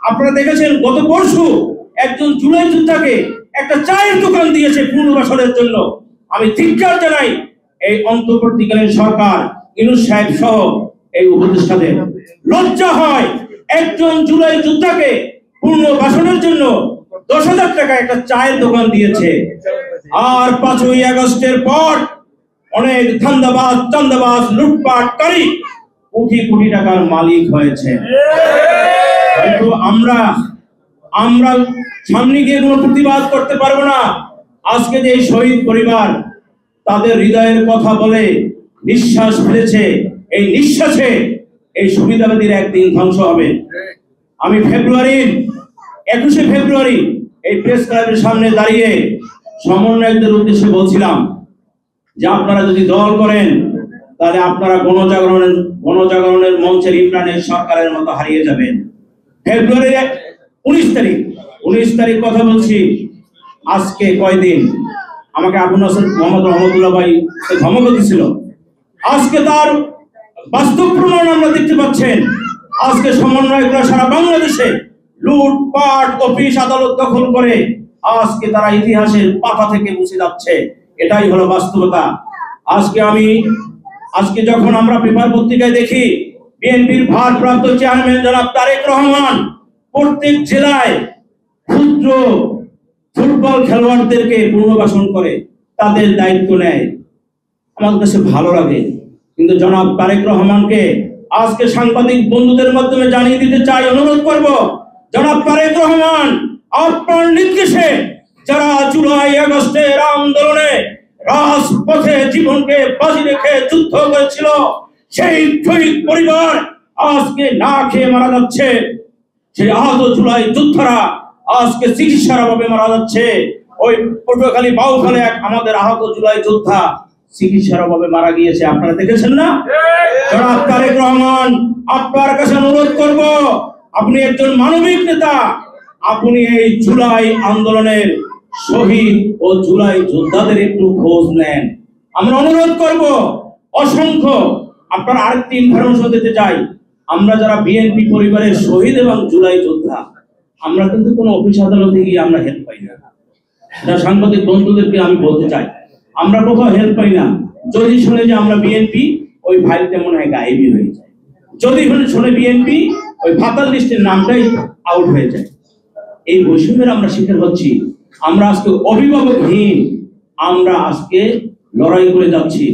আপনারা দেখেছেন গত পরশু একজন জুলাই যোদ্ধাকে একটা চায়ের দোকান দিয়েছে পুনর্বাসনের জন্য। আমি ধিক্কার জানাই এই অন্তর্বর্তীকালীন সরকার, ইউনূস সাহেব সহ এই উপদেষ্টাদের। লজ্জা হয় একজন জুলাই যোদ্ধাকে পুনর্বাসনের জন্য 10,000 টাকা একটা চায়ের দোকান দিয়েছে। আর 5ই আগস্টের পর অনেক ধান্দাবাজ, চান্দাবাজ, লুটপাটকারী কোটি কোটি টাকার মালিক হয়েছে। হয়তো আমরা সামনে গিয়ে কোনো প্রতিবাদ করতে পারবো না। আজকে যে শহীদ পরিবার তাদের হৃদয়ের কথা বলে নিঃশ্বাস ফেলেছে, এই নিঃশ্বাসে এই সুবিধাবাদীর একদিন ধ্বংস হবে। আমি 21শে ফেব্রুয়ারি এই প্রেস ক্লাবের সামনে দাঁড়িয়ে সমন্বয়কদের উদ্দেশ্যে বলছিলাম যে আপনারা যদি দল করেন তাহলে আপনারা গণজাগরণের মঞ্চের ইমরানের সরকারের মতো হারিয়ে যাবেন। ফেব্রুয়ারির 19 তারিখ কথা বলছি। আজকে কয়দিন আমাকে আবু নাসর মোহাম্মদ রহমতুল্লাহ ভাই ধমক দিয়েছিল। আজকে তার বাস্তব প্রমাণ আমরা দেখতে পাচ্ছেন। আজকে সমন্বয়করা সারা বাংলাদেশে লুটপাট, অফিস আদালত দখল করে আজকে তারা ইতিহাসের পাতা থেকে মুছে যাচ্ছে। এটাই হলো বাস্তবতা। আজকে যখন আমরা পেপার পত্রিকায় দেখি বিএনপির ভারপ্রাপ্ত চেয়ারম্যান জনাব তারেক রহমান প্রত্যেক জেলায় ক্ষুদ্র ফুটবল খেলোয়াড়দেরকে পুনর্বাসন করে তাদের দায়িত্ব নেয়, আমার কাছে ভালো লাগে। কিন্তু জনাব তারেক রহমানকে আজকে সাংবাদিক বন্ধুদের মাধ্যমে জানিয়ে দিতে চাই, অনুরোধ করব, জনাব তারেক রহমান আপনার নির্দেশে যারা জুলাই আগস্টের আন্দোলনে রাজপথে জীবনকে বাজি রেখে যুদ্ধ করেছিল, সেই শহীদ পরিবার আজকে না খেয়ে মারা যাচ্ছে। সেই আহত জুলাই যোদ্ধারা আজকে চিকিৎসার অভাবে মারা যাচ্ছে। ওই পটুয়াখালী বাউখালে আমাদের আহত জুলাই যোদ্ধা চিকিৎসার অভাবে মারা গিয়েছে, আপনারা দেখেছেন না? জনাব তারেক রহমান, আপনার কাছে অনুরোধ করব, আপনি একজন মানবিক নেতা, আপনি এই জুলাই আন্দোলনের শহীদ ও জুলাই যোদ্ধাদের একটু খোঁজ নেন। আমরা অনুরোধ করব অসংখ্য। আপনার আরেকটি ইনফরমেশন দিতে চাই, আমরা যারা বিএনপি পরিবারের শহীদ এবং জুলাই যোদ্ধা, আমরা কিন্তু কোনো অফিস আদালতে গিয়ে আমরা হেল্প পাই না। সাংবাদিক বন্ধুদেরকে আমি বলতে চাই, আমরা কোথাও হেল্প পাই না। যদি শুনে যে আমরা বিএনপি, ওই ফাইলটা মনে হয় গায়েবই হয়ে যায়। যদি শুনে বিএনপি, ওই ভাতার লিস্টের নামটাই আউট হয়ে যায়। এই বৈষম্যের আমরা শিকার হচ্ছি। আমরা আজকে অভিভাবকহীন, আমরা আজকে লড়াই করে যাচ্ছি।